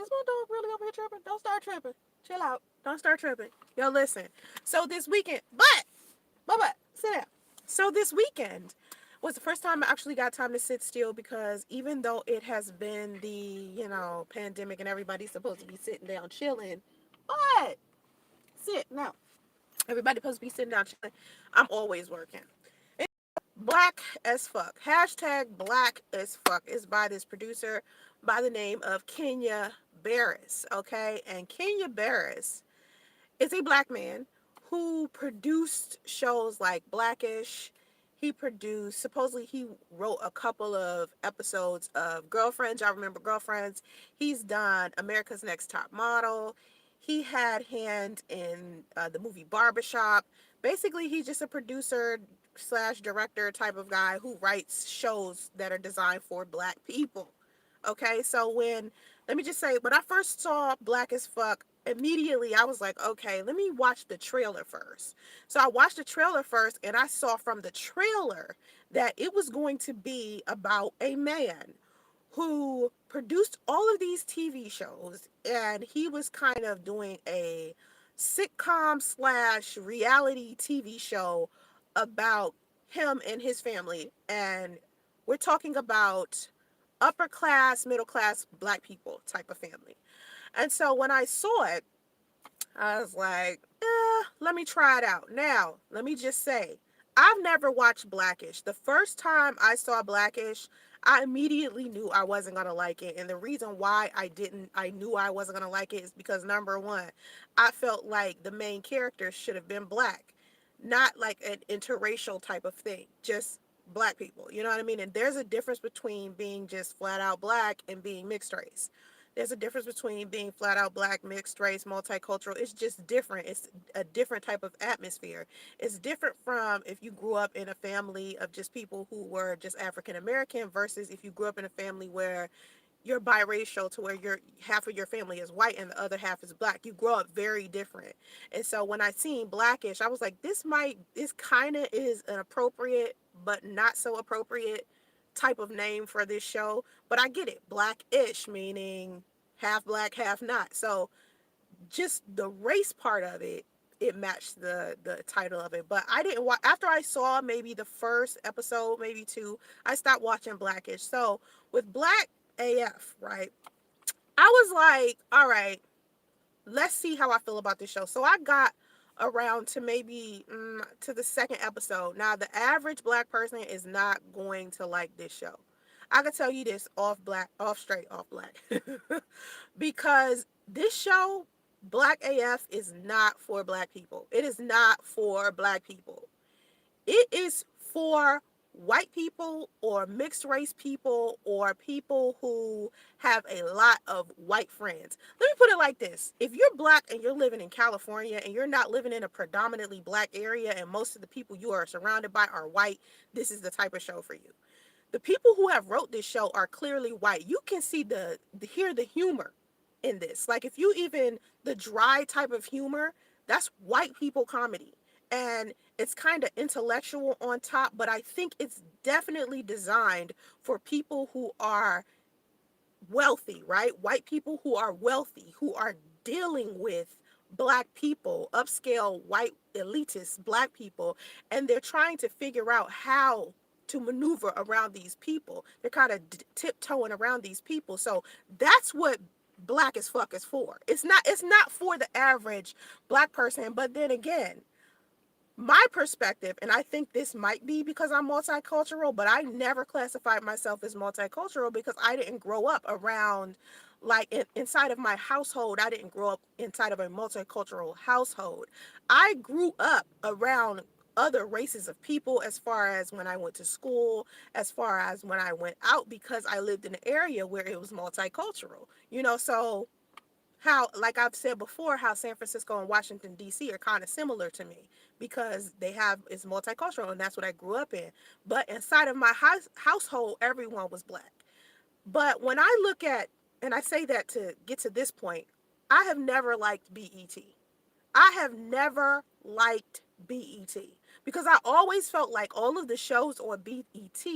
Is my dog really over here tripping? Don't start tripping. Chill out. Don't start tripping. Yo, listen. So this weekend, but, sit down. So this weekend was the first time I actually got time to sit still because even though it has been the, pandemic and everybody's supposed to be sitting down chilling, but sit now. Everybody's supposed to be sitting down chilling. I'm always working. Black as fuck. Hashtag black as fuck is by this producer by the name of Kenya Barris. Okay. And Kenya Barris is a black man who produced shows like Blackish. Supposedly he wrote a couple of episodes of Girlfriends. Y'all remember Girlfriends? He's done America's Next Top Model. He had hand in the movie Barbershop. Basically, he's just a producer slash director type of guy who writes shows that are designed for black people. Okay, so let me just say, when I first saw Black as Fuck, immediately I was like, okay, let me watch the trailer first. So I watched the trailer first, and I saw from the trailer that it was going to be about a man who produced all of these TV shows, and he was kind of doing a sitcom slash reality TV show about him and his family. And we're talking about upper class, middle class, black people type of family. And so when I saw it, I was like, let me try it out. Now, let me just say, I've never watched Blackish. The first time I saw Blackish, I immediately knew I wasn't going to like it. And the reason why I knew I wasn't going to like it is because number one, I felt like the main character should have been black, not like an interracial type of thing, just black people. You know what I mean? And there's a difference between being just flat out black and being mixed race. There's a difference between being flat out black, mixed race, multicultural. It's just different. It's a different type of atmosphere. It's different from if you grew up in a family of just people who were just African American versus if you grew up in a family where you're biracial, to where you're half of your family is white and the other half is black. You grow up very different. And so when I seen Blackish, I was like, this kind of is an appropriate but not so appropriate type of name for this show. But I get it. Blackish meaning half black, half not. So just the race part of it, it matched the title of it. But I didn't watch after I saw maybe the first episode, maybe two, I stopped watching Blackish. So with Black AF, right? I was like, all right, let's see how I feel about this show. So I got around to maybe to the second episode. Now, the average black person is not going to like this show. I can tell you this off black, because this show, Black AF, is not for black people. It is not for black people. It is for white people or mixed race people or people who have a lot of white friends. Let me put it like this. If you're black and you're living in California and you're not living in a predominantly black area and most of the people you are surrounded by are white, this is the type of show for you. The people who have wrote this show are clearly white. You can see hear the humor in this. Like if you even the dry type of humor, that's white people comedy. And it's kind of intellectual on top, but I think it's definitely designed for people who are wealthy, right? White people who are wealthy, who are dealing with black people, upscale white elitist black people, and they're trying to figure out how to maneuver around these people. They're kind of tiptoeing around these people. So that's what Black as Fuck is for. It's not for the average black person, but then again, my perspective, and I think this might be because I'm multicultural, but I never classified myself as multicultural because I didn't grow up around, like inside of my household. I didn't grow up inside of a multicultural household. I grew up around other races of people as far as when I went to school, as far as when I went out, because I lived in an area where it was multicultural, so how, like I've said before, how San Francisco and Washington, D.C. are kind of similar to me because it's multicultural, and that's what I grew up in. But inside of my household, everyone was black. But when I look at, and I say that to get to this point, I have never liked BET. I have never liked BET because I always felt like all of the shows on BET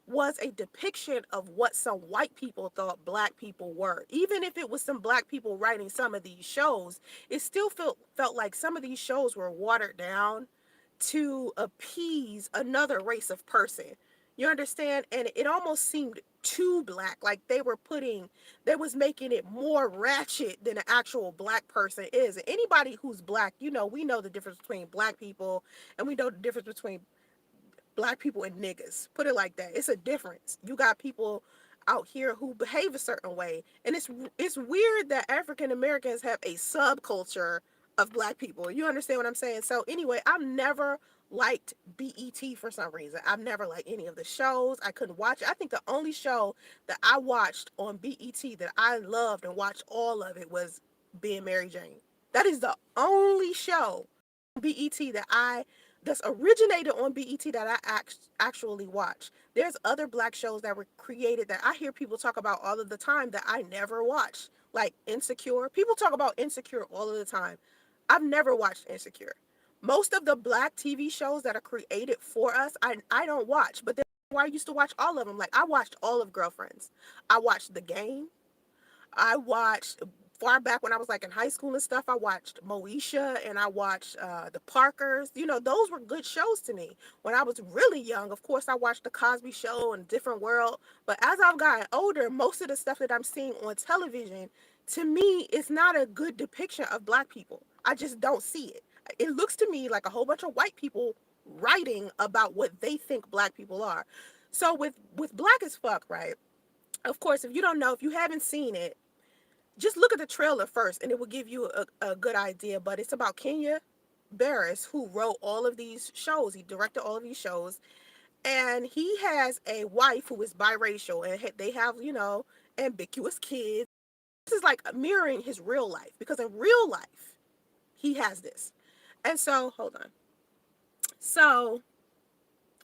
was a depiction of what some white people thought black people were. Even if it was some black people writing some of these shows, it still felt like some of these shows were watered down to appease another race of person. You understand? And it almost seemed too black, like they was making it more ratchet than an actual black person is. And anybody who's black, we know the difference between black people, and we know the difference between black people and niggas. Put it like that. It's a difference. You got people out here who behave a certain way, and it's weird that African Americans have a subculture of black people. You understand what I'm saying? So anyway, I've never liked BET for some reason. I've never liked any of the shows. I couldn't watch it. I think the only show that I watched on BET that I loved and watched all of it was Being Mary Jane. That is the only show on BET that's originated on BET that I actually watch. There's other black shows that were created that I hear people talk about all of the time that I never watch, like Insecure. People talk about Insecure all of the time. I've never watched Insecure. Most of the black TV shows that are created for us, I don't watch, but then I used to watch all of them. Like, I watched all of Girlfriends. I watched The Game. I watched, far back when I was like in high school and stuff, I watched Moesha, and I watched The Parkers. Those were good shows to me. When I was really young, of course, I watched The Cosby Show and Different World. But as I've gotten older, most of the stuff that I'm seeing on television, to me, it's not a good depiction of black people. I just don't see it. It looks to me like a whole bunch of white people writing about what they think black people are. So with Black as Fuck, right? Of course, if you don't know, if you haven't seen it, just look at the trailer first and it will give you a good idea. But it's about Kenya Barris, who wrote all of these shows. He directed all of these shows. And he has a wife who is biracial, and they have, ambiguous kids. This is like mirroring his real life, because in real life, he has this. And so, hold on. So,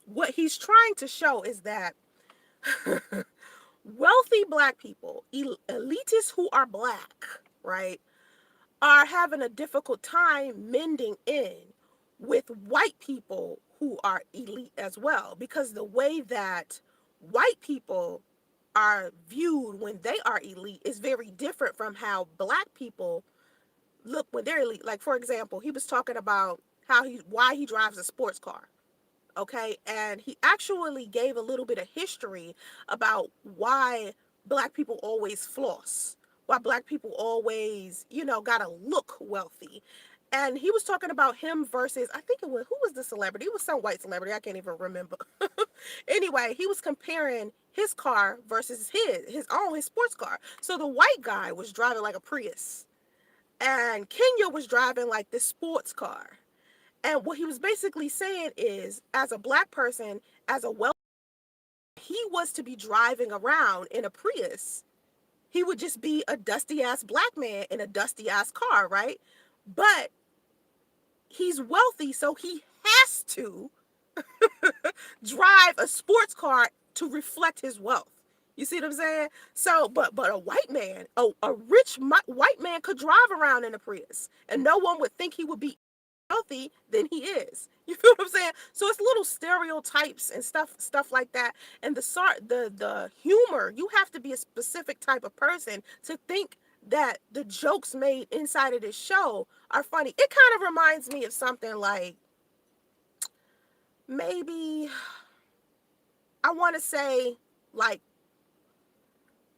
what he's trying to show is that wealthy black people, elitists who are black, right, are having a difficult time mending in with white people who are elite as well, because the way that white people are viewed when they are elite is very different from how black people look when they're elite. Like, for example, he was talking about why he drives a sports car. Okay, and he actually gave a little bit of history about why black people always floss, why black people always, gotta look wealthy. And he was talking about him versus, I think it was, who was the celebrity? It was some white celebrity, I can't even remember. Anyway, he was comparing his car versus his sports car. So the white guy was driving like a Prius, and Kenya was driving like this sports car. And what he was basically saying is, as a black person, he was to be driving around in a Prius, he would just be a dusty ass black man in a dusty ass car, right? But he's wealthy, so he has to drive a sports car to reflect his wealth. You see what I'm saying? So, but a white man, a rich white man could drive around in a Prius, and no one would think he would be wealthy than he is. You feel what I'm saying? So it's little stereotypes and stuff like that. And the humor, you have to be a specific type of person to think that the jokes made inside of this show are funny. It kind of reminds me of something like, maybe, I want to say, like,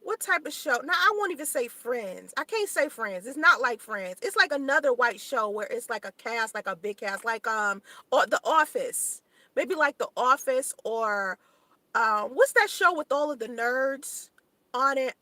what type of show? Now, I won't even say Friends. I can't say Friends. It's not like Friends. It's like another white show where it's like a cast, like a big cast, like or The Office. Maybe like The Office, or what's that show with all of the nerds on it?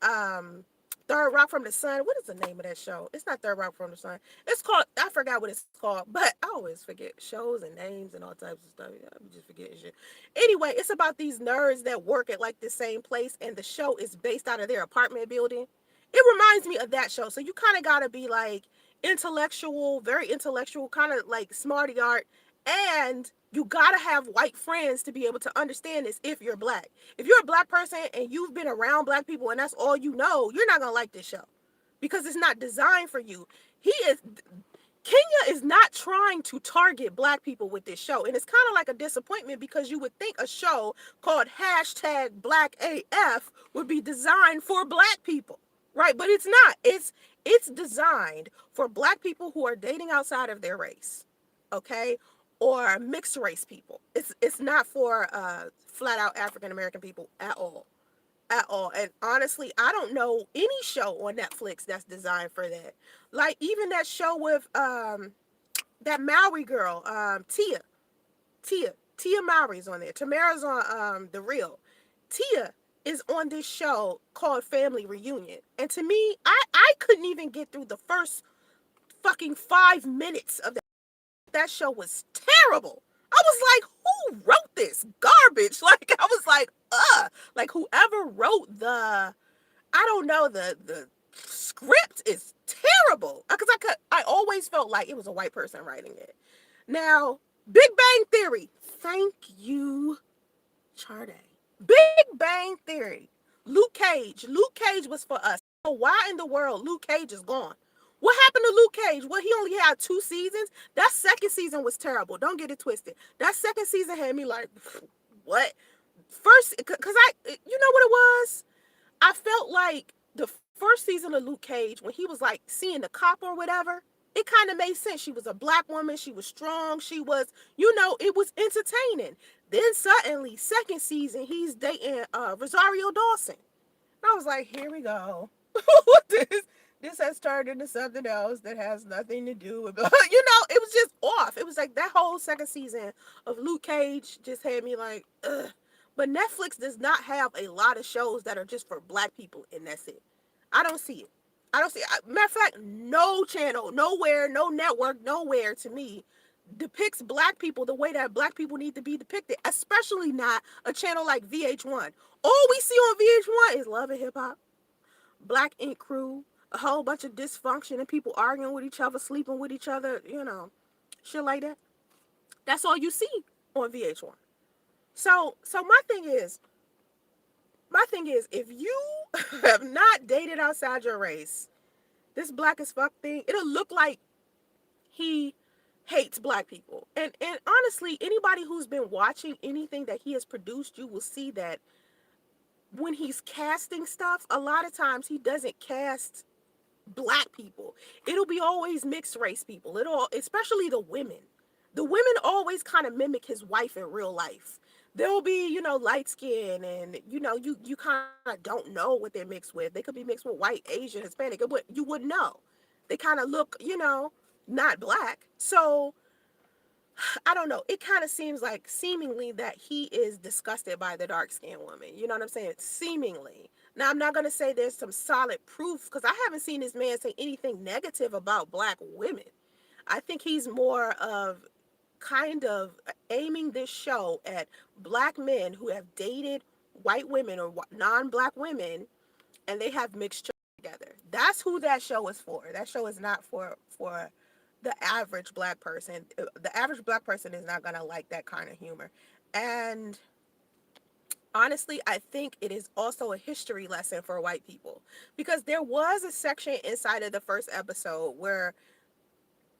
Third Rock from the Sun. What is the name of that show? It's not Third Rock from the Sun. It's called, I forgot what it's called, but I always forget shows and names and all types of stuff. I'm just forgetting shit. Anyway, it's about these nerds that work at like the same place, and the show is based out of their apartment building. It reminds me of that show. So you kind of got to be like intellectual, very intellectual, kind of like smarty art, and you got to have white friends to be able to understand this if you're black. If you're a black person and you've been around black people and that's all you know, you're not going to like this show, because it's not designed for you. Kenya is not trying to target black people with this show. And it's kind of like a disappointment because you would think a show called hashtag BlackAF would be designed for black people, right? But it's not. It's designed for black people who are dating outside of their race, okay? Or mixed race people. It's not for flat out African American people at all. At all. And honestly, I don't know any show on Netflix that's designed for that. Like even that show with that Maori girl, Tia Mowry's on there. Tamara's on The Real. Tia is on this show called Family Reunion. And to me, I couldn't even get through the first fucking 5 minutes of that. That show was terrible. I was like, who wrote this garbage? Like I was like whoever wrote the I don't know, the script is terrible. Because I always felt like it was a white person writing it. Now, Big Bang Theory. Thank you, Charday. Big Bang Theory. Luke Cage. Luke Cage was for us. So why in the world Luke Cage is gone? What happened to Luke Cage? Well, he only had 2 seasons. That second season was terrible. Don't get it twisted. That second season had me like, what? First, because you know what it was? I felt like the first season of Luke Cage, when he was like seeing the cop or whatever, it kind of made sense. She was a black woman. She was strong. She was, it was entertaining. Then suddenly, second season, he's dating Rosario Dawson. And I was like, here we go. This has turned into something else that has nothing to do with, it was just off. It was like that whole second season of Luke Cage just had me like, ugh. But Netflix does not have a lot of shows that are just for black people, and that's it. I don't see it. Matter of fact, no channel, nowhere, no network, nowhere to me depicts black people the way that black people need to be depicted, especially not a channel like VH1. All we see on VH1 is Love and Hip Hop, Black Ink Crew, a whole bunch of dysfunction and people arguing with each other, sleeping with each other, shit like that. That's all you see on VH1. So my thing is, if you have not dated outside your race, this black as fuck thing, it'll look like he hates black people. And honestly, anybody who's been watching anything that he has produced, you will see that when he's casting stuff, a lot of times he doesn't cast black people. It'll be always mixed race people. Especially the women. The women always kind of mimic his wife in real life. They'll be, light skin and, you kind of don't know what they're mixed with. They could be mixed with white, Asian, Hispanic, but you wouldn't know. They kind of look, not black. So I don't know. It kind of seems like seemingly that he is disgusted by the dark skinned woman. You know what I'm saying? Seemingly. Now, I'm not going to say there's some solid proof because I haven't seen this man say anything negative about black women. I think he's more of kind of aiming this show at black men who have dated white women or non-black women and they have mixed together. That's who that show is for. That show is not for the average black person. The average black person is not going to like that kind of humor. And honestly, I think it is also a history lesson for white people because there was a section inside of the first episode where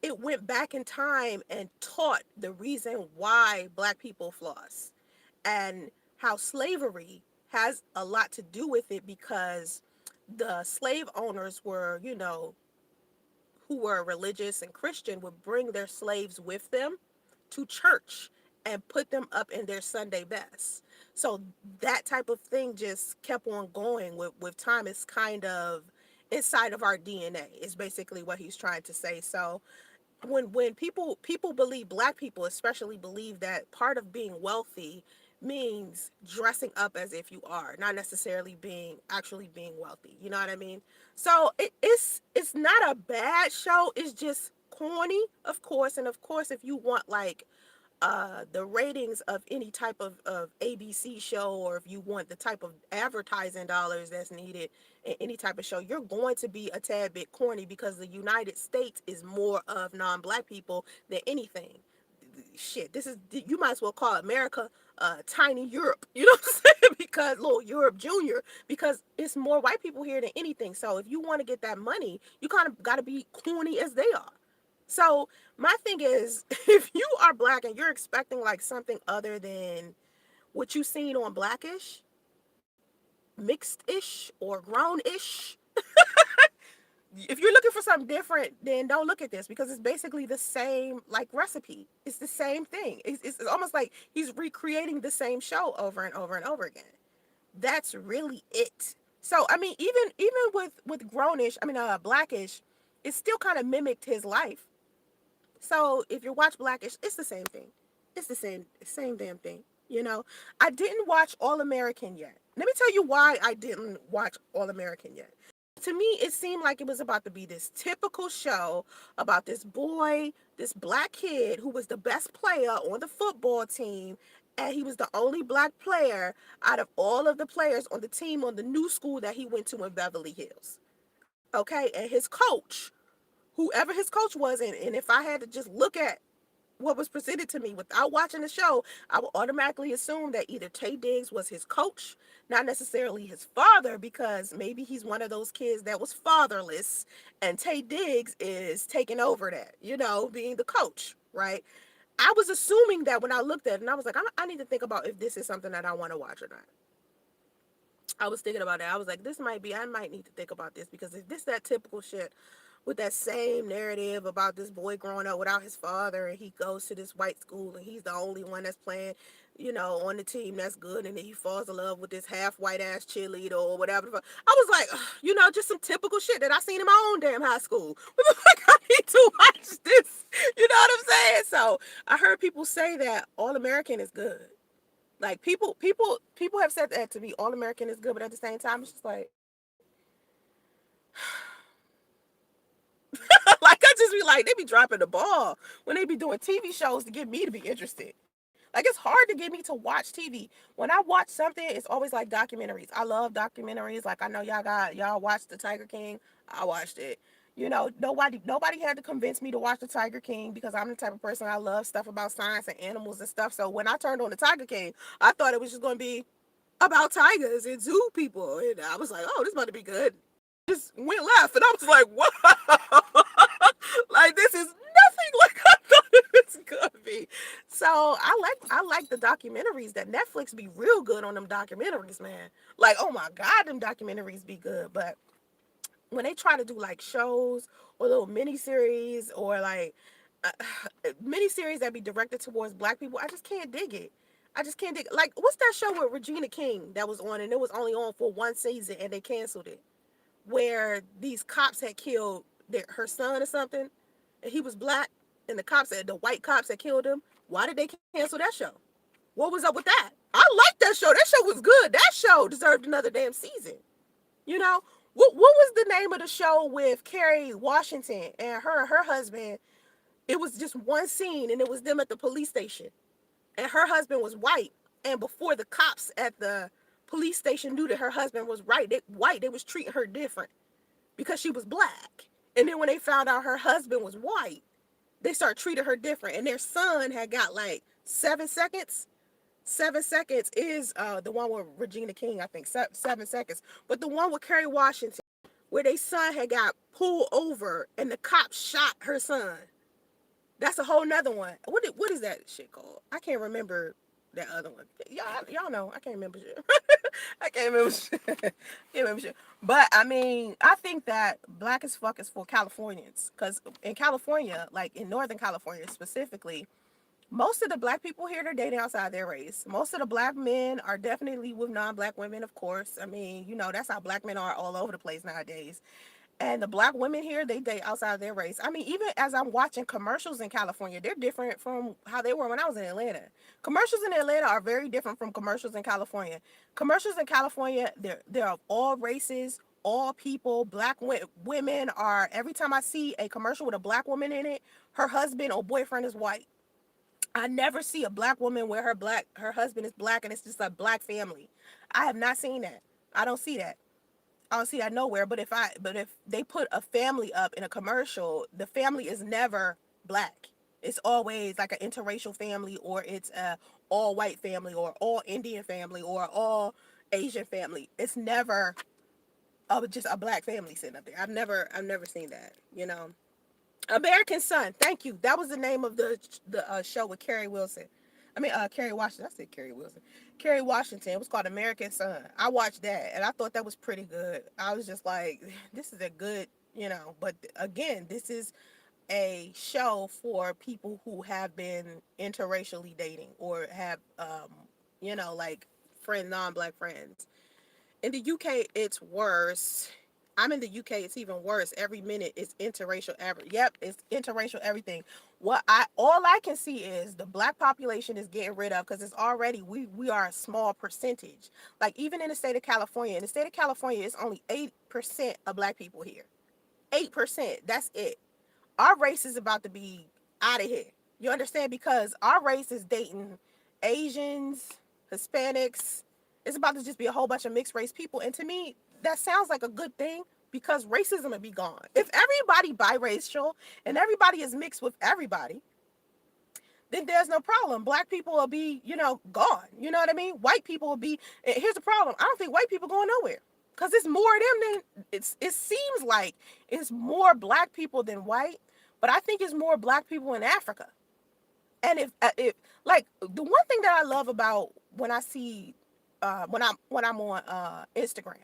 it went back in time and taught the reason why black people floss and how slavery has a lot to do with it because the slave owners were, who were religious and Christian would bring their slaves with them to church and put them up in their Sunday best. So that type of thing just kept on going with time. It's kind of inside of our DNA is basically what he's trying to say. So when people believe, black people especially believe that part of being wealthy means dressing up as if you are, not necessarily actually being wealthy. You know what I mean? So it's not a bad show. It's just corny, of course. And of course, if you want like the ratings of any type of ABC show, or if you want the type of advertising dollars that's needed in any type of show, you're going to be a tad bit corny because the United States is more of non-black people than anything. Shit, you might as well call America tiny Europe, you know what I'm saying? Because little Europe Junior, because it's more white people here than anything. So if you want to get that money, you kind of got to be corny as they are. So my thing is, if you are black and you're expecting like something other than what you seen on Blackish, mixed-ish or grown-ish, if you're looking for something different, then don't look at this, because it's basically the same like recipe. It's the same thing. It's almost like he's recreating the same show over and over and over again. That's really it. So I mean, even with grownish, I mean Blackish, it still kind of mimicked his life. So if you watch Blackish, it's the same thing. It's the same damn thing. You know, I didn't watch All American yet. Let me tell you why I didn't watch All American yet. To me, it seemed like it was about to be this typical show about this boy, this black kid who was the best player on the football team, and he was the only black player out of all of the players on the team on the new school that he went to in Beverly Hills. Okay, and his coach, whoever his coach was, and if I had to just look at what was presented to me without watching the show, I would automatically assume that either Tay Diggs was his coach, not necessarily his father, because maybe he's one of those kids that was fatherless, and Tay Diggs is taking over that, being the coach, right? I was assuming that when I looked at it, and I was like, I need to think about if this is something that I want to watch or not. I was thinking about it. I was like, I might need to think about this, because if this that typical shit with that same narrative about this boy growing up without his father, and he goes to this white school and he's the only one that's playing, on the team that's good, and then he falls in love with this half white ass cheerleader or whatever. I was like, just some typical shit that I seen in my own damn high school. Like, I need to watch this. You know what I'm saying? So I heard people say that All American is good. Like people have said that to me, All American is good, but at the same time, it's just like, like I just be like, they be dropping the ball when they be doing TV shows to get me to be interested. Like, it's hard to get me to watch TV. When I watch something, it's always like documentaries. I love documentaries. Like, I know y'all watched the Tiger King. I watched it. Nobody had to convince me to watch the Tiger King, because I'm the type of person, I love stuff about science and animals and stuff. So when I turned on the Tiger King, I thought it was just going to be about tigers and zoo people, and I was like, oh, this about to be good. Just went left, and I was like, wow, like, this is nothing like I thought it was gonna be. So I like the documentaries that Netflix be real good on them documentaries, man. Like, oh my god, them documentaries be good. But when they try to do like shows or little mini series, or like uh, mini series that be directed towards black people, I just can't dig it. I just can't dig it. Like, what's that show with Regina King that was on, and it was only on for one season and they canceled it, where these cops had killed her son or something, and he was black, and the white cops had killed him. Why did they cancel that show? What was up with that? I liked that show. That show was good. That show deserved another damn season. You know, what was the name of the show with Kerry Washington and her husband? It was just one scene, and it was them at the police station, and her husband was white. And before the cops at the police station knew that her husband was white, they was treating her different because she was black. And then when they found out her husband was white, they started treating her different. And their son had got like 7 seconds. 7 seconds is the one with Regina King, I think. 7 seconds. But the one with Kerry Washington, where their son had got pulled over and the cop shot her son. That's a whole nother one. What is that shit called? I can't remember that other one. Y'all know. I can't remember shit. I can't remember shit. I can't remember shit. But I mean, I think that Black as Fuck is for Californians, because in California, like in Northern California specifically, most of the black people here, they're dating outside their race. Most of the black men are definitely with non-black women, of course. I mean, that's how black men are all over the place nowadays. And the black women here, they date outside their race. I mean, even as I'm watching commercials in California, they're different from how they were when I was in Atlanta. Commercials in Atlanta are very different from commercials in California. Commercials in California, they're of all races, all people. Black women are, every time I see a commercial with a black woman in it, her husband or boyfriend is white. I never see a black woman where her husband is black and it's just a black family. I have not seen that. I don't see that. I don't see that nowhere. But if they put a family up in a commercial, the family is never black. It's always like an interracial family, or it's a all white family, or all Indian family, or all Asian family. It's never just a black family sitting up there. I've never seen that. American Son. Thank you. That was the name of the show with Kerry Wilson. Kerry Washington. I said Kerry Wilson. Kerry Washington. It was called American Son. I watched that and I thought that was pretty good. I was just like, this is a good, but again, this is a show for people who have been interracially dating or have, like non-black friends. In the UK, it's worse. I'm in the UK, it's even worse. Every minute it's interracial yep, it's interracial everything. All I can see is the black population is getting rid of, because it's already we are a small percentage. Like even in the state of California, it's only 8% of black people here. 8%. That's it. Our race is about to be out of here. You understand? Because our race is dating Asians, Hispanics. It's about to just be a whole bunch of mixed race people. And to me, that sounds like a good thing, because racism would be gone. If everybody biracial and everybody is mixed with everybody, then there's no problem. Black people will be, gone. You know what I mean? White people will be. Here's the problem. I don't think white people going nowhere, because it's more of them than it seems like it's more black people than white, but I think it's more black people in Africa. And if like the one thing that I love about when I see when I'm on Instagram.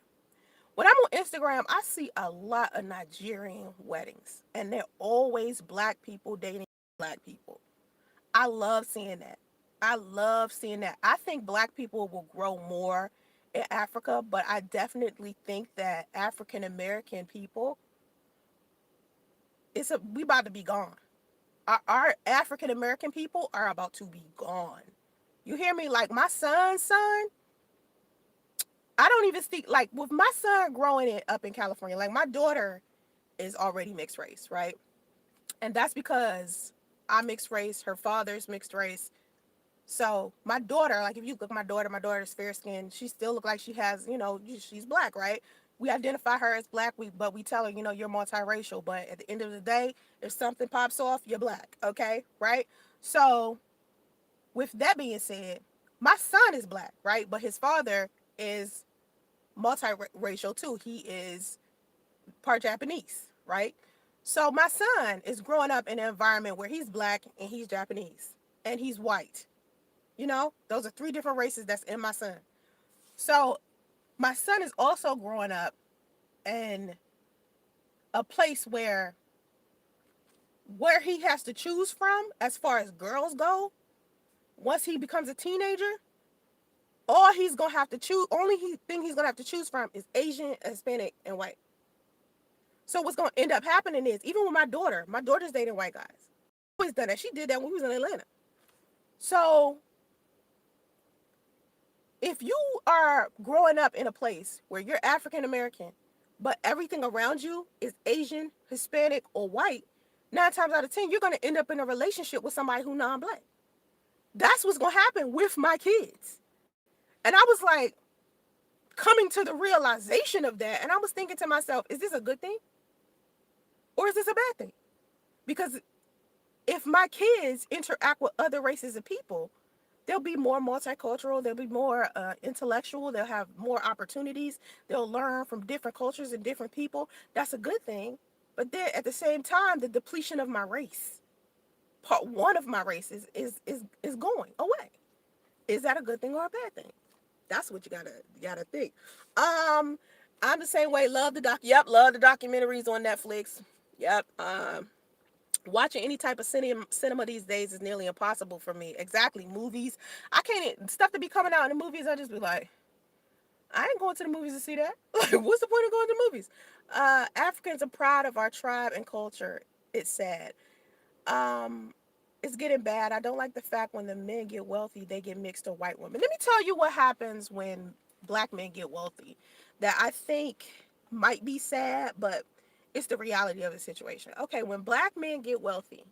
When I'm on Instagram, I see a lot of Nigerian weddings, and they're always black people dating black people. I love seeing that. I love seeing that. I think black people will grow more in Africa, but I definitely think that African American people, we about to be gone. Our African American people are about to be gone. You hear me? Like my son's son, I don't even speak, like with my son growing it up in California, like my daughter is already mixed race, right? And that's because I'm mixed race, her father's mixed race. So my daughter, like if you look at my daughter's fair skin, she still look like she has, she's black, right? We identify her as black, but we tell her, you're multiracial. But at the end of the day, if something pops off, you're black, okay? Right? So with that being said, my son is black, right? But his father is multiracial too. He is part Japanese, right? So my son is growing up in an environment where he's black and he's Japanese and he's white. Those are three different races that's in my son. So my son is also growing up in a place where he has to choose from as far as girls go. Once he becomes a teenager, all he's gonna have to choose, thing he's gonna have to choose from is Asian, Hispanic, and white. So what's gonna end up happening is, even with my daughter's dating white guys. Always done that. She did that when we was in Atlanta. So if you are growing up in a place where you're African American, but everything around you is Asian, Hispanic, or white, 9 times out of 10, you're gonna end up in a relationship with somebody who's non-black. That's what's gonna happen with my kids. And I was like, coming to the realization of that, and I was thinking to myself, is this a good thing? Or is this a bad thing? Because if my kids interact with other races of people, they'll be more multicultural, they'll be more intellectual, they'll have more opportunities, they'll learn from different cultures and different people. That's a good thing. But then at the same time, the depletion of my race, part one of my race is going away. Is that a good thing or a bad thing? That's what you gotta think. I'm the same way. Love the documentaries on Netflix. Yep. Watching any type of cinema these days is nearly impossible for me. Exactly. Movies. I can't, stuff to be coming out in the movies, I just be like, I ain't going to the movies to see that. Like, what's the point of going to the movies? Africans are proud of our tribe and culture. It's sad. It's getting bad. I don't like the fact when the men get wealthy, they get mixed with white women. Let me tell you what happens when black men get wealthy, that I think might be sad, but it's the reality of the situation. Okay, when black men get wealthy,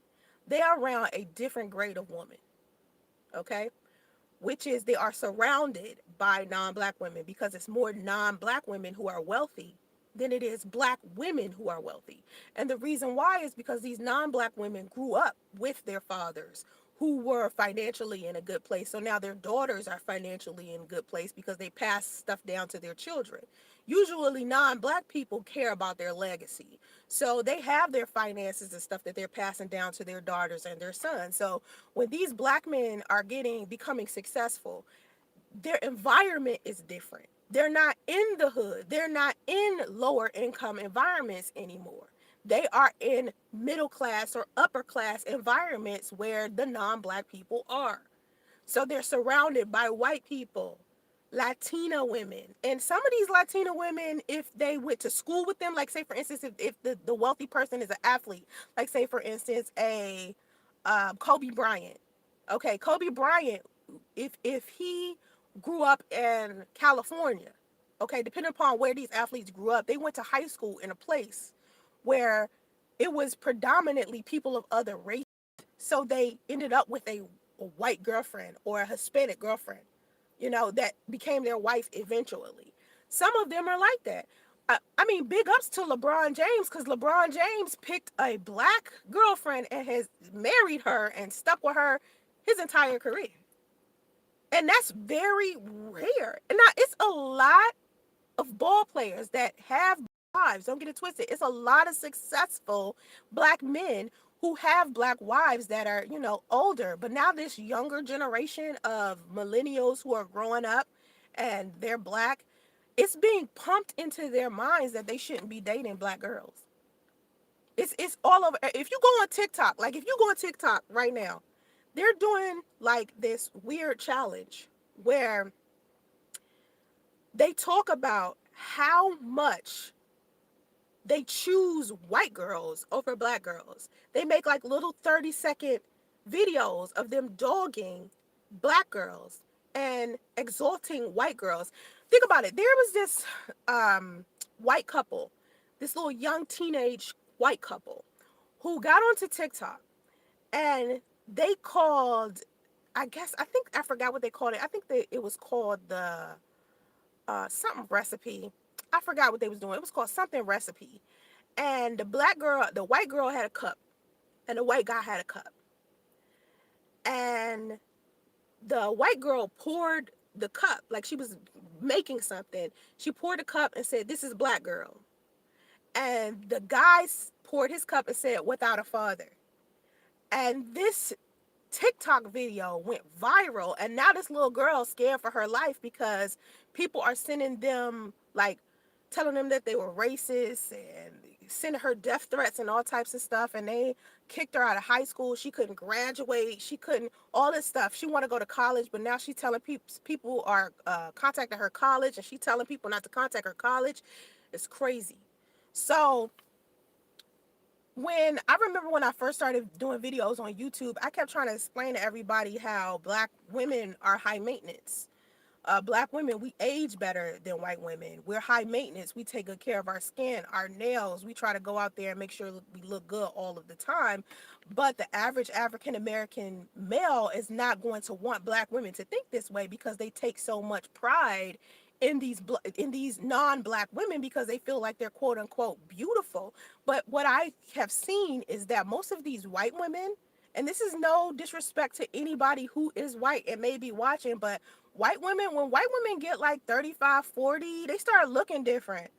they are around a different grade of woman, okay? Which is, they are surrounded by non-black women, because it's more non-black women who are wealthy than it is black women who are wealthy. And the reason why is because these non-black women grew up with their fathers who were financially in a good place. So now their daughters are financially in a good place because they pass stuff down to their children. Usually non-black people care about their legacy. So they have their finances and stuff that they're passing down to their daughters and their sons. So when these black men are becoming successful, their environment is different. They're not in the hood. They're not in lower income environments anymore. They are in middle class or upper class environments where the non-black people are. So they're surrounded by white people, Latina women. And some of these Latina women, if they went to school with them, like say for instance, if the wealthy person is an athlete, like say for instance, a Kobe Bryant. Okay, Kobe Bryant, if he grew up in California, okay, depending upon where these athletes grew up, they went to high school in a place where it was predominantly people of other races. So they ended up with a white girlfriend or a Hispanic girlfriend, that became their wife eventually. Some of them are like that. I mean, big ups to LeBron James, because LeBron James picked a black girlfriend and has married her and stuck with her his entire career. And that's very rare. And now it's a lot of ball players that have wives. Don't get it twisted. It's a lot of successful black men who have black wives that are, older. But now this younger generation of millennials who are growing up and they're black, it's being pumped into their minds that they shouldn't be dating black girls. It's all over. If you go on TikTok, like if you go on TikTok right now, they're doing like this weird challenge where they talk about how much they choose white girls over black girls. They make like little 30-second videos of them dogging black girls and exalting white girls. Think about it. There was this white couple, this little young teenage white couple who got onto TikTok and they called, I forgot what they called it. I think it was called the something recipe. I forgot what they was doing. It was called something recipe. And the white girl had a cup and the white guy had a cup. And the white girl poured the cup, like she was making something. She poured the cup and said, "This is black girl." And the guy poured his cup and said, "Without a father." And this TikTok video went viral, and now this little girl's scared for her life because people are sending them, like, telling them that they were racist and sending her death threats and all types of stuff, and they kicked her out of high school. She couldn't graduate. She couldn't, all this stuff. She wanted to go to college, but now she's telling people are contacting her college, and she's telling people not to contact her college. It's crazy. So I remember when I first started doing videos on YouTube, I kept trying to explain to everybody how black women are high maintenance. Black women, we age better than white women. We're high maintenance. We take good care of our skin, our nails. We try to go out there and make sure we look good all of the time. But the average African American male is not going to want black women to think this way because they take so much pride in these non-black women because they feel like they're quote unquote beautiful. But what I have seen is that most of these white women, and this is no disrespect to anybody who is white and may be watching, but when white women get like 35, 40, they start looking different.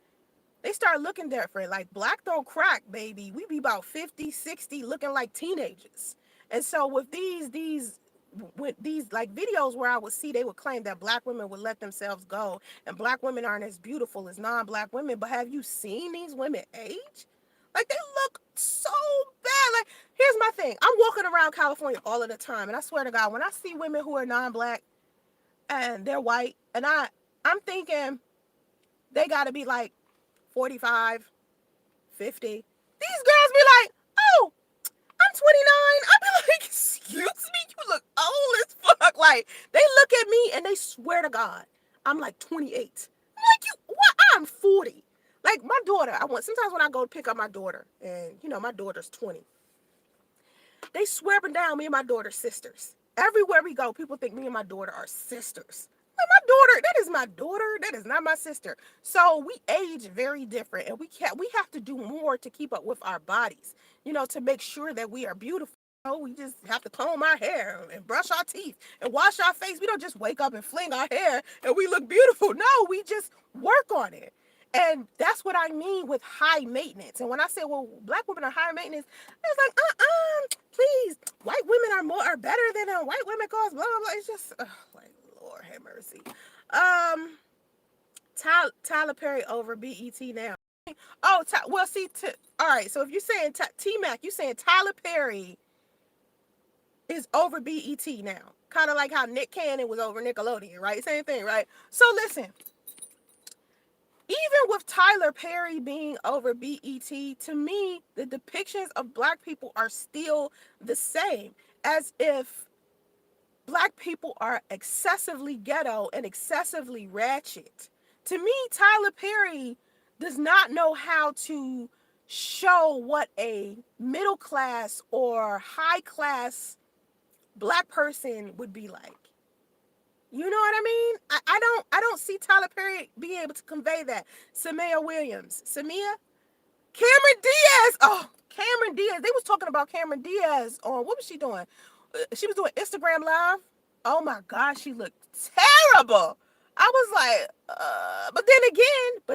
Like black don't crack, baby. We be about 50, 60 looking like teenagers. And so with these like videos where I would see, they would claim that black women would let themselves go and black women aren't as beautiful as non-black women. But have you seen these women age? Like, they look so bad. Like, here's my thing. I'm walking around California all of the time, and I swear to God, when I see women who are non-black and they're white, and I'm thinking they got to be like 45, 50. These girls be like, "Oh, I'm 29. I'd be like, "Excuse me, you look old as fuck." Like, they look at me and they swear to God, I'm like 28. I'm like, what? I'm 40. Like, my daughter, sometimes when I go pick up my daughter, and my daughter's 20, they swear up and down me and my daughter's sisters. Everywhere we go, people think me and my daughter are sisters. Like, my daughter, that is my daughter. That is not my sister. So we age very different, and we have to do more to keep up with our bodies, to make sure that we are beautiful. we just have to comb our hair and brush our teeth and wash our face. We don't just wake up and fling our hair and we look beautiful. No, we just work on it. And that's what I mean with high maintenance. And when I say, well, black women are higher maintenance, it's like, please, white women are better than white women cause blah, blah, blah. It's just, like, Lord have mercy. Tyler Perry over BET now. Oh, well, see, all right, so if you're saying T-Mac, you're saying Tyler Perry is over BET now. Kind of like how Nick Cannon was over Nickelodeon, right? Same thing, right? So listen, even with Tyler Perry being over BET, to me, the depictions of black people are still the same, as if black people are excessively ghetto and excessively ratchet. To me, Tyler Perry does not know how to show what a middle class or high class black person would be like. You know what I mean? I don't see Tyler Perry being able to convey that. Samia Williams. Cameron Diaz. Oh, Cameron Diaz. They was talking about Cameron Diaz on, what was she doing? She was doing Instagram Live. Oh my God, she looked terrible. I was like, but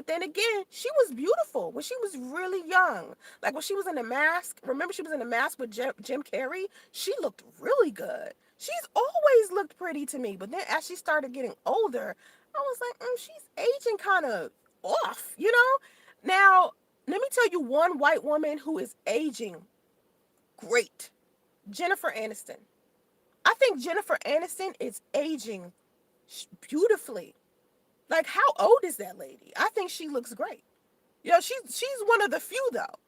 then again, she was beautiful when she was really young. Like when she was in The Mask. Remember she was in The Mask with Jim Carrey? She looked really good. She's always looked pretty to me. But then as she started getting older, I was like, she's aging kind of off, you know? Now, let me tell you one white woman who is aging great. Jennifer Aniston. I think Jennifer Aniston is aging beautifully. Like, how old is that lady? I think she looks great. You know, she's one of the few though.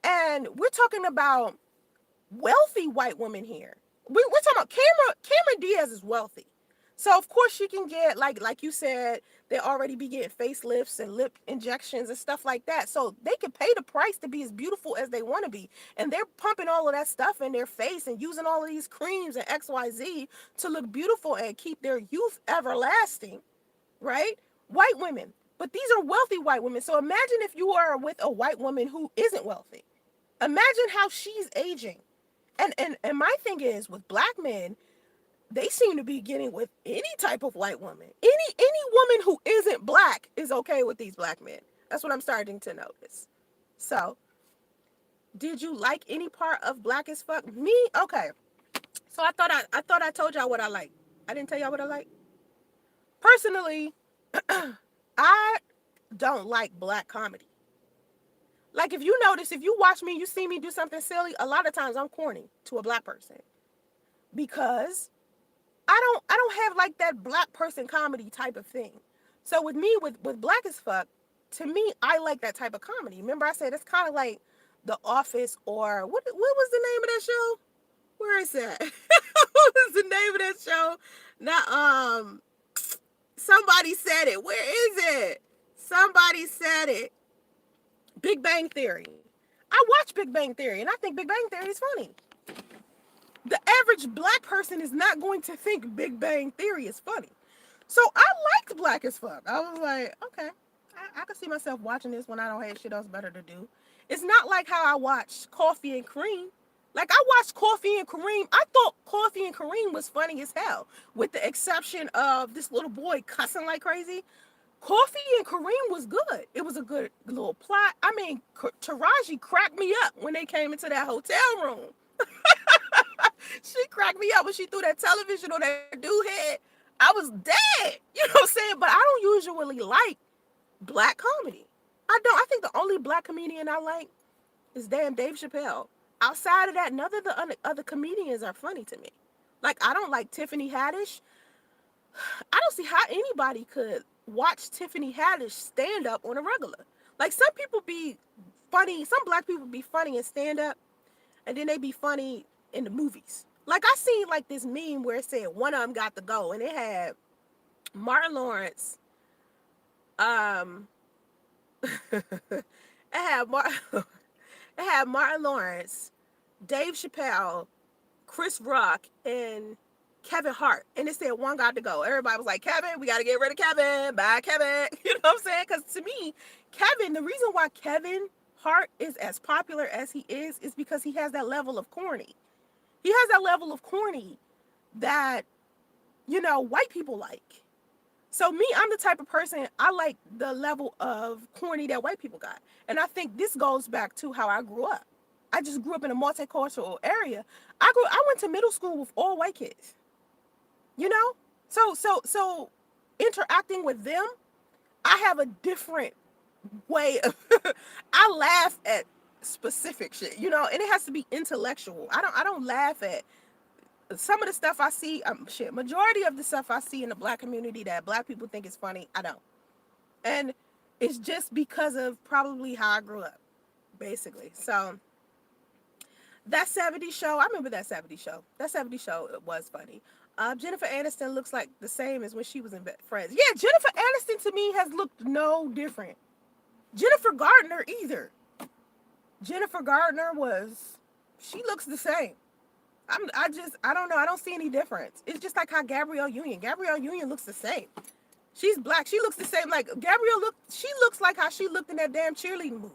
And we're talking about wealthy white women here. We're talking about Cameron Diaz is wealthy. So of course she can get, like you said, they already be getting facelifts and lip injections and stuff like that. So they can pay the price to be as beautiful as they want to be. And they're pumping all of that stuff in their face and using all of these creams and XYZ to look beautiful and keep their youth everlasting, right? White women. But these are wealthy white women. So imagine if you are with a white woman who isn't wealthy. Imagine how she's aging. And my thing is, with black men, they seem to be getting with any type of white woman. Any woman who isn't black is okay with these black men. That's what I'm starting to notice. So, did you like any part of Black as Fuck? Me? Okay. So I thought I told y'all what I like. I didn't tell y'all what I like. Personally, I don't like black comedy. Like, if you notice, if you watch me, you see me do something silly, a lot of times I'm corny to a black person. Because I don't have like that black person comedy type of thing. So with me, with Black as Fuck, to me, I like that type of comedy. Remember I said it's kind of like The Office, or what was the name of that show? Where is that? What was the name of that show? Now, somebody said it. Where is it? Somebody said it. Big Bang Theory. I watch Big Bang Theory, and I think Big Bang Theory is funny. The average black person is not going to think Big Bang Theory is funny. So I liked Black as Fuck. I was like, okay, I can see myself watching this when I don't have shit else better to do. It's not like how I watched Coffee and Kareem. Like, I watched Coffee and Kareem. I thought Coffee and Kareem was funny as hell, with the exception of this little boy cussing like crazy. Coffee and Kareem was good. It was a good little plot. I mean, Taraji cracked me up when they came into that hotel room. She cracked me up when she threw that television on that dude's head. I was dead. You know what I'm saying? But I don't usually like black comedy. I don't. I think the only black comedian I like is damn Dave Chappelle. Outside of that, none of the other comedians are funny to me. Like, I don't like Tiffany Haddish. I don't see how anybody could watch Tiffany Haddish stand up on a regular. Like, some people be funny, some black people be funny in stand up, and then they be funny in the movies. Like, I seen like this meme where it said one of them got to go, and it had Martin Lawrence, it had Martin Lawrence, Dave Chappelle, Chris Rock, and Kevin Hart. And it said one got to go. Everybody was like, Kevin, we got to get rid of Kevin. Bye, Kevin. You know what I'm saying? Because to me, Kevin, the reason why Kevin Hart is as popular as he is because he has that level of corny. He has that level of corny that, you know, white people like. So me, I'm the type of person, I like the level of corny that white people got. And I think this goes back to how I grew up. I just grew up in a multicultural area. I went to middle school with all white kids. You know? So interacting with them, I have a different way of I laugh at specific shit, you know, and it has to be intellectual. I don't laugh at some of the stuff I see, shit, majority of the stuff I see in the black community that black people think is funny, I don't. And it's just because of probably how I grew up, basically. So that 70s show, I remember that 70s show. That 70s show, it was funny. Jennifer Aniston looks like the same as when she was in Friends. Yeah, Jennifer Aniston to me has looked no different. Jennifer Gardner either. Jennifer Gardner she looks the same. I don't know. I don't see any difference. It's just like how Gabrielle Union. Gabrielle Union looks the same. She's black. She looks the same. Like she looks like how she looked in that damn cheerleading movie.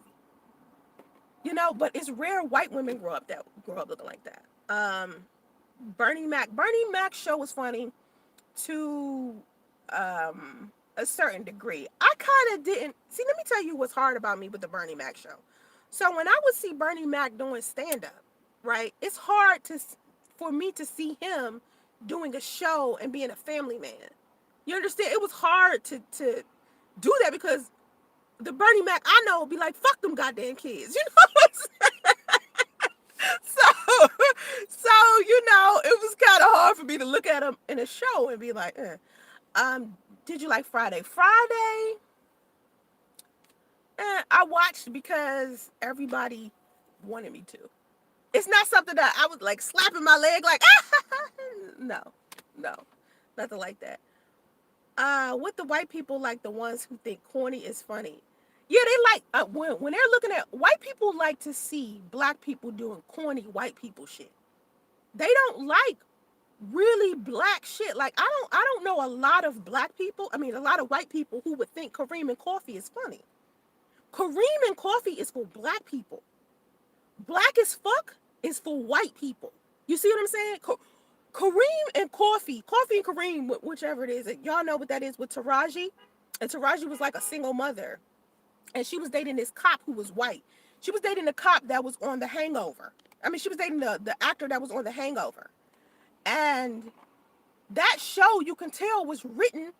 You know, but it's rare white women grow up looking like that. Bernie Mac's show was funny to a certain degree. I kind of didn't see. Let me tell you what's hard about me with the Bernie Mac show. So when I would see Bernie Mac doing stand up, right, it's hard for me to see him doing a show and being a family man. You understand? It was hard to do that because the Bernie Mac I know would be like, fuck them goddamn kids. You know what I'm saying? So you know, it was kind of hard for me to look at him in a show and be like, did you like Friday? Friday, I watched because everybody wanted me to. It's not something that I was like slapping my leg like, no, nothing like that. With the white people, like the ones who think corny is funny. Yeah, they like, when they're looking at, white people like to see black people doing corny white people shit. They don't like really black shit. Like, I don't know a lot of black people, a lot of white people who would think Kareem and Coffee is funny. Kareem and Coffee is for black people. Black as fuck is for white people. You see what I'm saying? Kareem and Coffee and Kareem, whichever it is, y'all know what that is with Taraji. And Taraji was like a single mother. And she was dating this cop who was white. She was dating the cop that was on The Hangover. She was dating the actor that was on The Hangover. And that show, you can tell, was written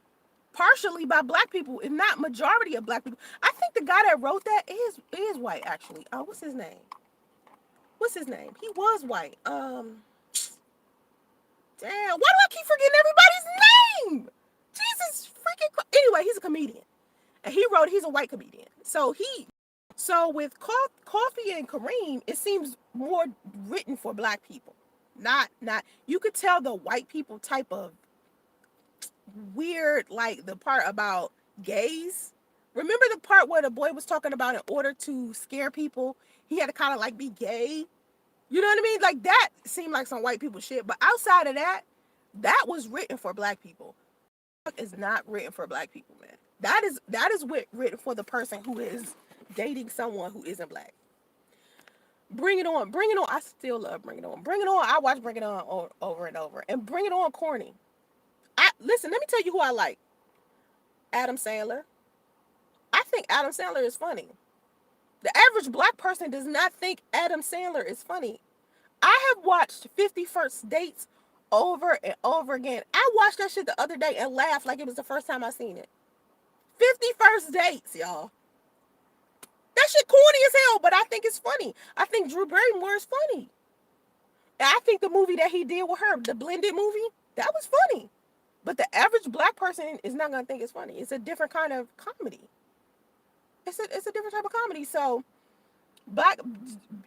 partially by black people, if not majority of black people. I think the guy that wrote that is white, actually. What's his name? He was white. Damn, why do I keep forgetting everybody's name? Jesus freaking. Anyway, he's a comedian. And he's a white comedian. So with Coffee and Kareem, it seems more written for black people. Not, you could tell the white people type of weird, like the part about gays. Remember the part where the boy was talking about in order to scare people, he had to kind of like be gay? You know what I mean? Like that seemed like some white people shit. But outside of that, that was written for black people. It's not written for black people, man. That is written for the person who is dating someone who isn't black. Bring It On. I still love Bring It On. I watch Bring It On over and over. And Bring It On corny. Listen, let me tell you who I like. Adam Sandler. I think Adam Sandler is funny. The average black person does not think Adam Sandler is funny. I have watched 50 First Dates over and over again. I watched that shit the other day and laughed like it was the first time I seen it. 50 First Dates, y'all. That shit corny as hell, but I think it's funny. I think Drew Barrymore is funny. And I think the movie that he did with her, the blended movie, that was funny. But the average black person is not going to think it's funny. It's a different kind of comedy. It's a different type of comedy. So,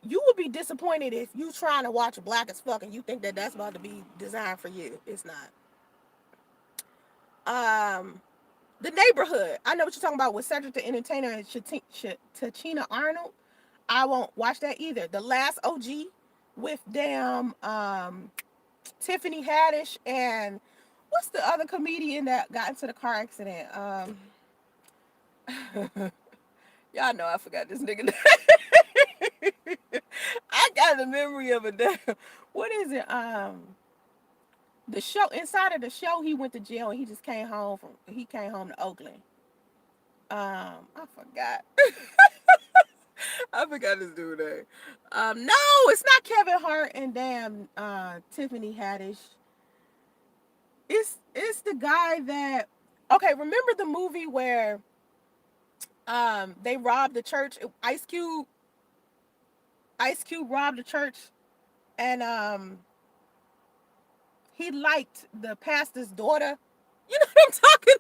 you would be disappointed if you trying to watch Black as Fuck and you think that that's about to be designed for you. It's not. The Neighborhood. I know what you're talking about with Cedric the Entertainer and Tachina Arnold. I won't watch that either. The Last OG with Tiffany Haddish and what's the other comedian that got into the car accident? Y'all know I forgot this nigga name. I got the memory of a damn. What is it? The show inside of the show, he went to jail and he just came home from. He came home to Oakland. I forgot. I forgot his dude name. No, it's not Kevin Hart and damn Tiffany Haddish. It's the guy that. Okay, remember the movie where they robbed the church? Ice Cube robbed the church, and he liked the pastor's daughter. You know what I'm talking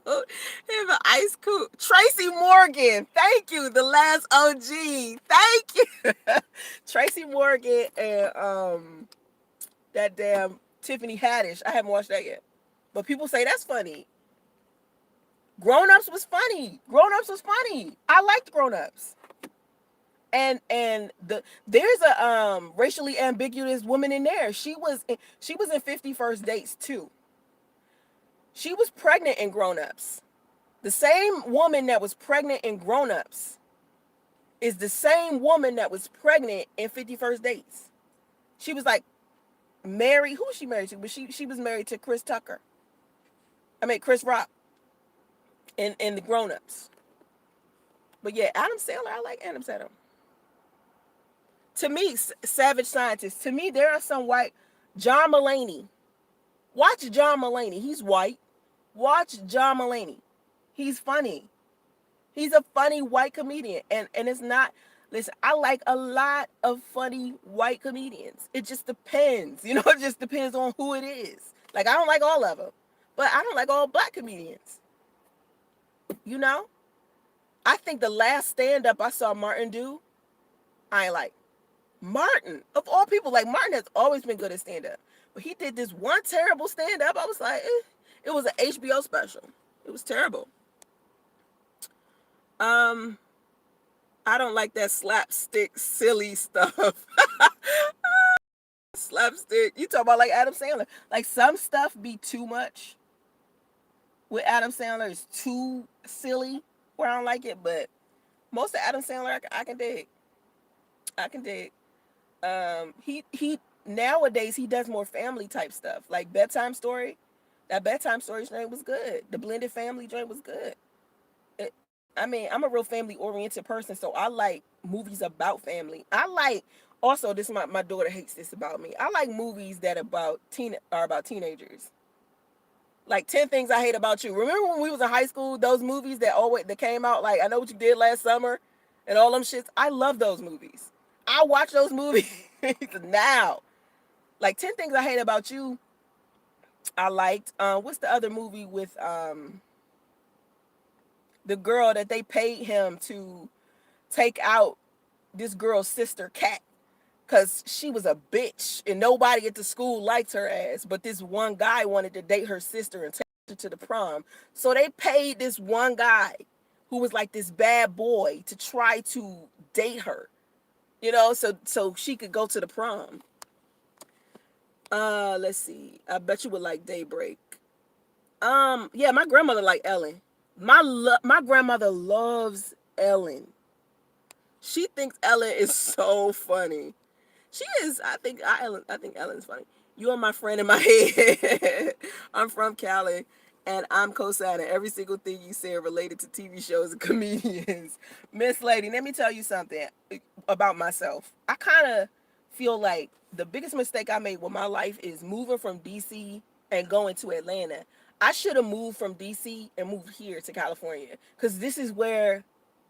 about? Him, Ice Cube, Tracy Morgan. Thank you, the last OG. Thank you, Tracy Morgan and that damn Tiffany Haddish. I haven't watched that yet, but people say that's funny. Grown Ups was funny. Grown Ups was funny. I liked Grown Ups. And there's a racially ambiguous woman in there. She was in 50 First Dates too. She was pregnant in Grown Ups. The same woman that was pregnant in Grown Ups is the same woman that was pregnant in 50 First Dates. She was like married. Who was she married to? But she was married to Chris Rock in the Grown Ups. But yeah, Adam Sandler, I like Adam Sandler. To me, Savage Scientist. To me, there are some white. John Mulaney. Watch John Mulaney. He's white. Watch John Mulaney. He's funny. He's a funny white comedian. And it's not, listen, I like a lot of funny white comedians. It just depends. You know, it just depends on who it is. Like, I don't like all of them. But I don't like all black comedians. You know? I think the last stand-up I saw Martin do, I ain't like. Martin, of all people, like Martin has always been good at stand-up. But he did this one terrible stand-up. I was like, it was an HBO special. It was terrible. I don't like that slapstick silly stuff. Slapstick. You talk about like Adam Sandler. Like some stuff be too much. With Adam Sandler, it's too silly where I don't like it. But most of Adam Sandler, I can dig. I can dig. He nowadays he does more family type stuff, like Bedtime Story. That Bedtime Story joint was good. The Blended Family joint was good. I mean, I'm a real family oriented person, so I like movies about family. I like also this my daughter hates this about me. I like movies that are about teenagers. Like 10 Things I Hate About You. Remember when we was in high school, those movies that came out, like I Know What You Did Last Summer and all them shits? I love those movies. I watch those movies now. Like 10 Things I Hate About You, I liked. What's the other movie with the girl that they paid him to take out this girl's sister Kat because she was a bitch and nobody at the school liked her ass, but this one guy wanted to date her sister and take her to the prom. So they paid this one guy who was like this bad boy to try to date her. You know, so she could go to the prom. Let's see. I bet you would like Daybreak. Yeah, my grandmother liked Ellen. My grandmother loves Ellen. She thinks Ellen is so funny. She is. I think Ellen's funny. You are my friend in my head. I'm from Cali, and I'm co-signing every single thing you say related to TV shows and comedians. Miss Lady, let me tell you something about myself. I kind of feel like the biggest mistake I made with my life is moving from DC and going to Atlanta. I should have moved from DC and moved here to California because this is where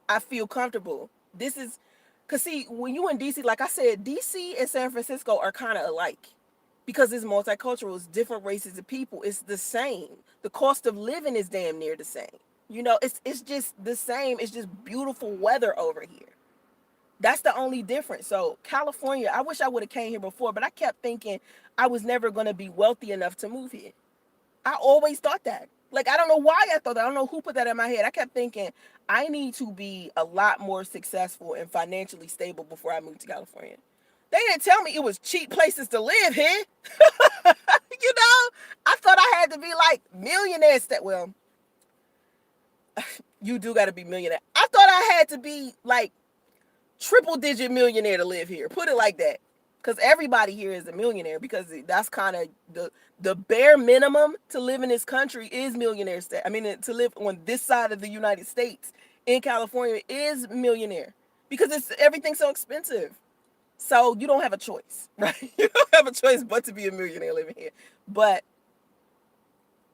I feel comfortable. This is, because see, when you in DC, like I said, DC and San Francisco are kind of alike because it's multicultural. It's different races of people. It's the same. The cost of living is damn near the same. You know, it's just the same. It's just beautiful weather over here. That's the only difference. So California, I wish I would have came here before, but I kept thinking I was never going to be wealthy enough to move here. I always thought that. Like, I don't know why I thought that. I don't know who put that in my head. I kept thinking I need to be a lot more successful and financially stable before I moved to California. They didn't tell me it was cheap places to live here. You know, I thought I had to be like millionaires. Well, you do got to be millionaire. I thought I had to be like triple digit millionaire to live here. Put it like that. Because everybody here is a millionaire, because that's kind of the bare minimum to live in this country is millionaire state. I mean, to live on this side of the United States in California is millionaire, because it's everything's so expensive. So you don't have a choice, right? You don't have a choice but to be a millionaire living here. But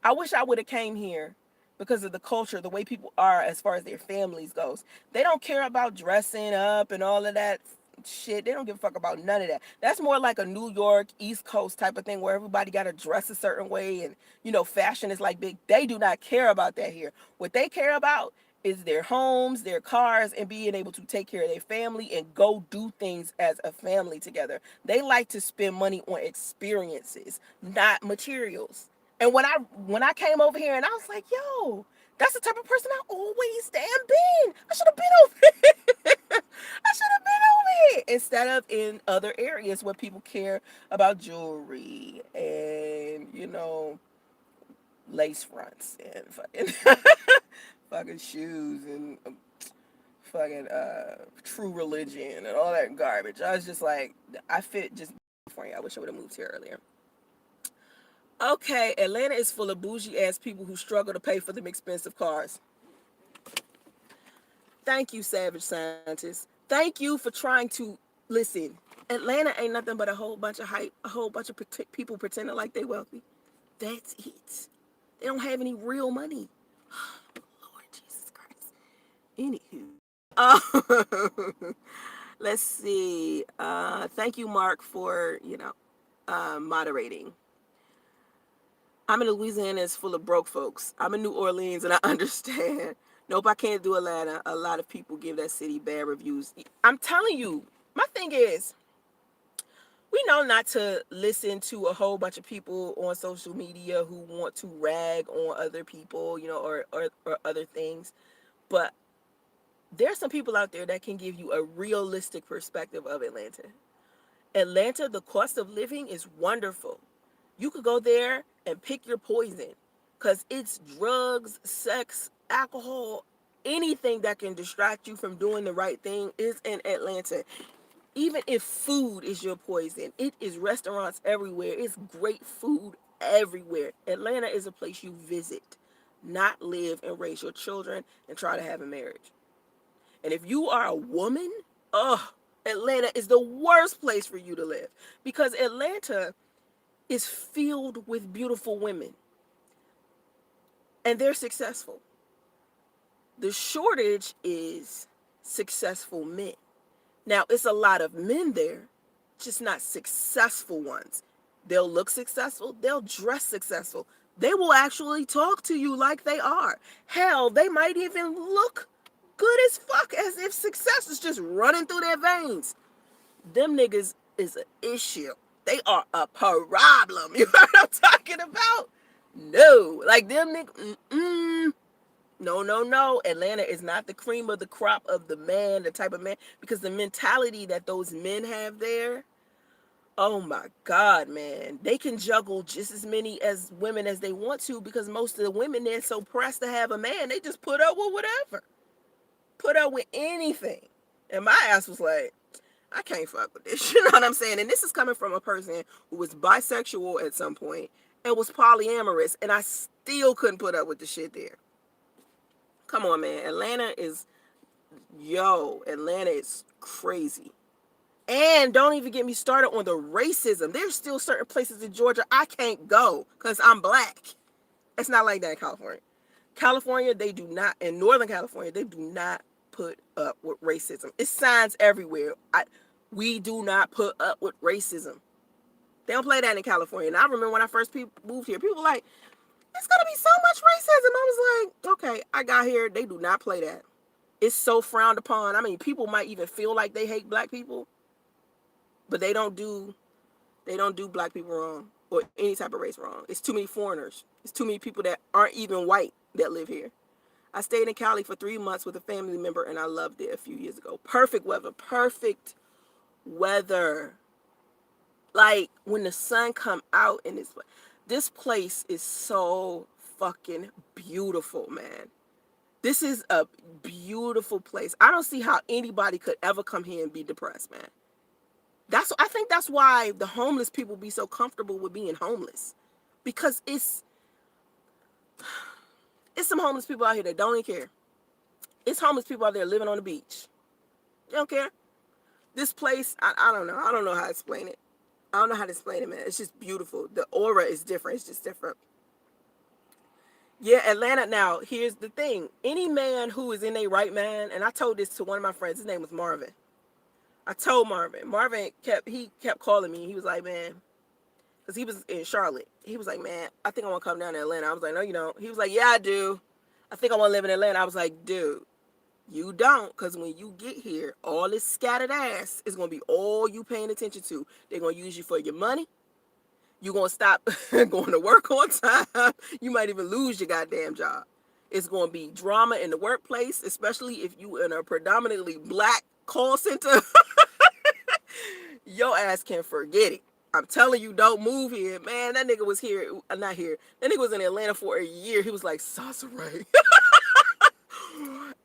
I wish I would have came here because of the culture, the way people are as far as their families goes. They don't care about dressing up and all of that shit. They don't give a fuck about none of that. That's more like a New York, East Coast type of thing where everybody got to dress a certain way and, fashion is like big. They do not care about that here. What they care about is their homes, their cars, and being able to take care of their family and go do things as a family together. They like to spend money on experiences, not materials. And when I came over here and I was like, yo, that's the type of person I always damn been. I should have been over here. I should have been over here. Instead of in other areas where people care about jewelry and, lace fronts and fucking shoes and fucking true religion and all that garbage. I was just like, I fit just for you. I wish I would have moved here earlier. Okay, Atlanta is full of bougie ass people who struggle to pay for them expensive cars. Thank you, Savage Scientist. Thank you for trying to listen. Atlanta ain't nothing but a whole bunch of hype, a whole bunch of people pretending like they wealthy. That's it. They don't have any real money. Lord Jesus Christ. Anywho, let's see. Thank you, Mark, for moderating. I'm in Louisiana, it's full of broke folks. I'm in New Orleans and I understand. Nope, I can't do Atlanta. A lot of people give that city bad reviews. I'm telling you, my thing is, we know not to listen to a whole bunch of people on social media who want to rag on other people, or other things. But there's some people out there that can give you a realistic perspective of Atlanta. Atlanta, the cost of living is wonderful. You could go there and pick your poison, because it's drugs, sex, alcohol, anything that can distract you from doing the right thing is in Atlanta. Even if food is your poison, it is restaurants everywhere. It's great food everywhere. Atlanta is a place you visit, not live and raise your children and try to have a marriage. And if you are a woman, Atlanta is the worst place for you to live, because Atlanta is filled with beautiful women and they're successful. The shortage is successful men. Now, it's a lot of men there, just not successful ones. They'll look successful, they'll dress successful. They will actually talk to you like they are. Hell, they might even look good as fuck, as if success is just running through their veins. Them niggas is an issue. They are a problem. You know what I'm talking about? No. Like them niggas, no. Atlanta is not the cream of the crop of the man, the type of man, because the mentality that those men have there, oh my God, man. They can juggle just as many as women as they want to, because most of the women there so pressed to have a man, they just put up with whatever. Put up with anything. And my ass was like, I can't fuck with this. You know what I'm saying? And this is coming from a person who was bisexual at some point and was polyamorous, and I still couldn't put up with the shit there. Come on, man. Atlanta is crazy. And don't even get me started on the racism. There's still certain places in Georgia I can't go because I'm black. It's not like that in California. California, they do not, in Northern California, they do not put up with racism. It's signs everywhere. We do not put up with racism. They don't play that in California. And I remember when I first moved here, people were like, there's going to be so much racism. I was like, okay, I got here. They do not play that. It's so frowned upon. I mean, people might even feel like they hate black people, but they don't do black people wrong or any type of race wrong. It's too many foreigners. It's too many people that aren't even white that live here. I stayed in Cali for 3 months with a family member, and I loved it a few years ago. Perfect weather. Like, when the sun come out in this place is so fucking beautiful, man. This is a beautiful place. I don't see how anybody could ever come here and be depressed, man. I think that's why the homeless people be so comfortable with being homeless. Because it's some homeless people out here that don't even care. It's homeless people out there living on the beach. They don't care. This place, I don't know. I don't know how to explain it. I don't know how to explain it, man. It's just beautiful. The aura is different. It's just different. Yeah, Atlanta. Now, here's the thing. Any man who is in a right man, and I told this to one of my friends. His name was Marvin. I told Marvin. Marvin kept calling me. He was like, man, because he was in Charlotte. He was like, man, I think I want to come down to Atlanta. I was like, no, you don't. He was like, yeah, I do. I think I want to live in Atlanta. I was like, dude, you don't, because when you get here, all this scattered ass is going to be all you paying attention to. They're going to use you for your money. You're going to stop going to work on time. You might even lose your goddamn job. It's going to be drama in the workplace, especially if you in a predominantly black call center. Your ass can forget it. I'm telling you, don't move here. Man, that nigga was here, not here. That nigga was in Atlanta for a year. He was like, Soncerae,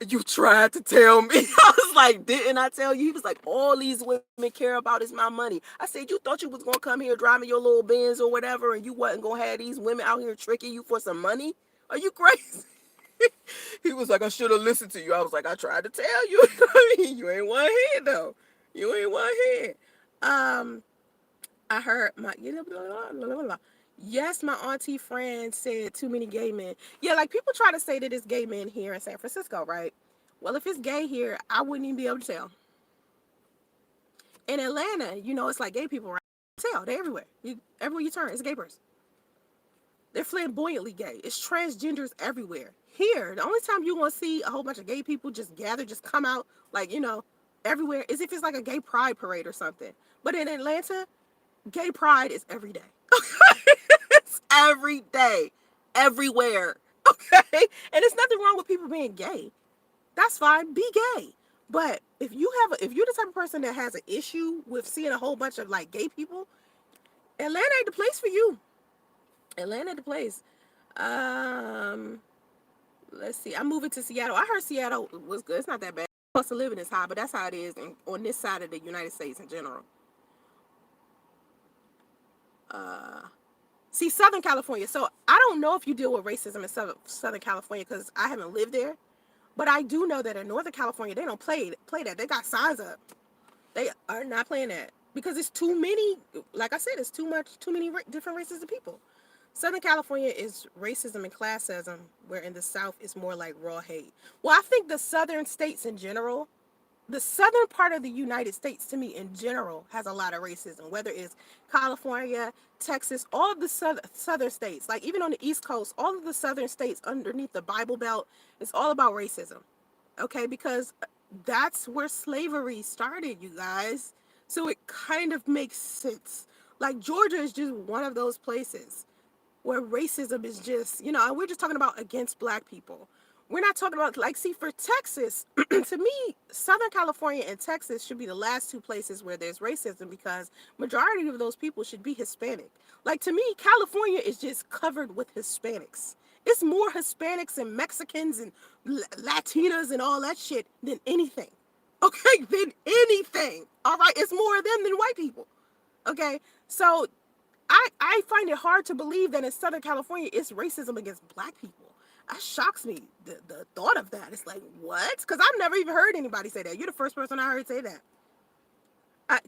you tried to tell me. I was like, didn't I tell you? He was like, all these women care about is my money. I said, you thought you was going to come here driving your little Benz or whatever, and you wasn't going to have these women out here tricking you for some money? Are you crazy? He was like, I should have listened to you. I was like, I tried to tell you. You ain't one head, though. You ain't one head. I heard my, yes, my auntie friend said too many gay men. Yeah, like people try to say that it's gay men here in San Francisco, right? Well, if it's gay here, I wouldn't even be able to tell. In Atlanta, it's like gay people, right? Tell, they're everywhere. Everywhere you turn, it's a gay person. They're flamboyantly gay. It's transgenders everywhere. Here, the only time you're going to see a whole bunch of gay people just gather, just come out, like, everywhere, is if it's like a gay pride parade or something. But in Atlanta, gay pride is every day. It's every day. Everywhere. Okay? And there's nothing wrong with people being gay. That's fine. Be gay. But if you're the type of person that has an issue with seeing a whole bunch of like gay people, Atlanta ain't the place for you. Atlanta ain't the place. Let's see. I'm moving to Seattle. I heard Seattle was good. It's not that bad. Cost of living is high, but that's how it is on this side of the United States in general. See, Southern California. So I don't know if you deal with racism in Southern California because I haven't lived there. But I do know that in Northern California, they don't play that. They got signs up. They are not playing that because it's too many. Like I said, it's too many different races of people. Southern California is racism and classism, where in the South it's more like raw hate. Well, I think the Southern states in general, the southern part of the United States, to me, in general, has a lot of racism, whether it's California, Texas, all of the southern states, like even on the East Coast, all of the southern states underneath the Bible Belt, it's all about racism, okay? Because that's where slavery started, you guys. So it kind of makes sense. Like Georgia is just one of those places where racism is just, and we're just talking about against black people. We're not talking about, like, see, for Texas, to me, Southern California and Texas should be the last two places where there's racism because majority of those people should be Hispanic. Like, to me, California is just covered with Hispanics. It's more Hispanics and Mexicans and Latinas and all that shit than anything. Okay? Than anything. All right? It's more of them than white people. Okay? So I find it hard to believe that in Southern California it's racism against black people. That shocks me. The thought of that. It's like, what? Because I've never even heard anybody say that. You're the first person I heard say that.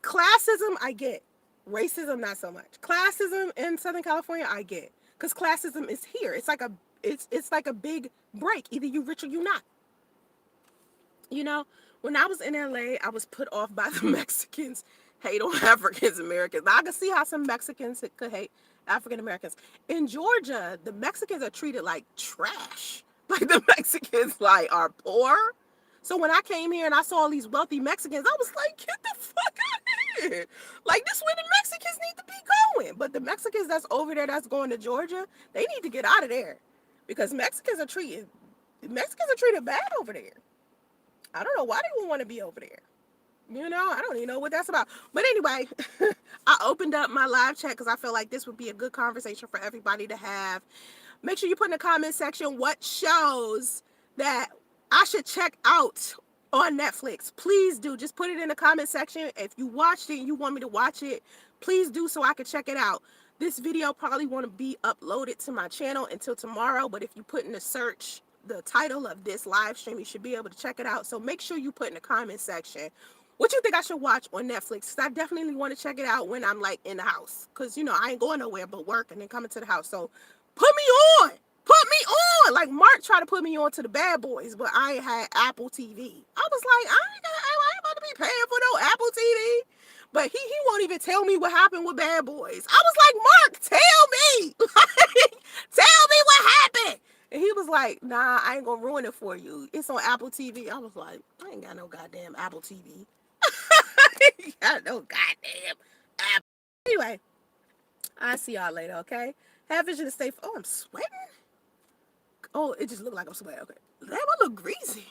Classism, I get. Racism, not so much. Classism in Southern California, I get. Because classism is here. It's like a big break. Either you rich or you not. When I was in LA, I was put off by the Mexicans hate on African Americans. Now, I can see how some Mexicans could hate African Americans. In Georgia, the Mexicans are treated like trash. Like the Mexicans are poor. So when I came here and I saw all these wealthy Mexicans, I was like, get the fuck out of here. Like, this is where the Mexicans need to be going. But the Mexicans that's over there that's going to Georgia, they need to get out of there. Because Mexicans are treated bad over there. I don't know why they would want to be over there. I don't even know what that's about. But anyway, I opened up my live chat because I felt like this would be a good conversation for everybody to have. Make sure you put in the comment section what shows that I should check out on Netflix. Please do. Just put it in the comment section. If you watched it and you want me to watch it, please do so I can check it out. This video probably won't be uploaded to my channel until tomorrow, but if you put in the search the title of this live stream, you should be able to check it out. So make sure you put in the comment section what you think I should watch on Netflix, because I definitely want to check it out when I'm like in the house, because you know I ain't going nowhere but work and then coming to the house. So put me on. Put me on. Like Mark tried to put me on to the Bad Boys, but I ain't had Apple TV. I was like, I ain't about to be paying for no Apple TV. But he won't even tell me what happened with Bad Boys. I was like, Mark, tell me. Tell me what happened. And he was like, nah, I ain't gonna ruin it for you. It's on Apple TV. I was like, I ain't got no goddamn Apple TV. I ain't got no goddamn Apple. Anyway, I'll see y'all later, okay? Have vision to stay. Oh, I'm sweating? Oh, it just looked like I'm sweating. Okay. Damn, I look greasy.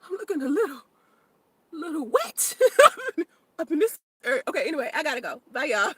I'm looking a little wet up in this area. Okay, anyway, I gotta go. Bye, y'all.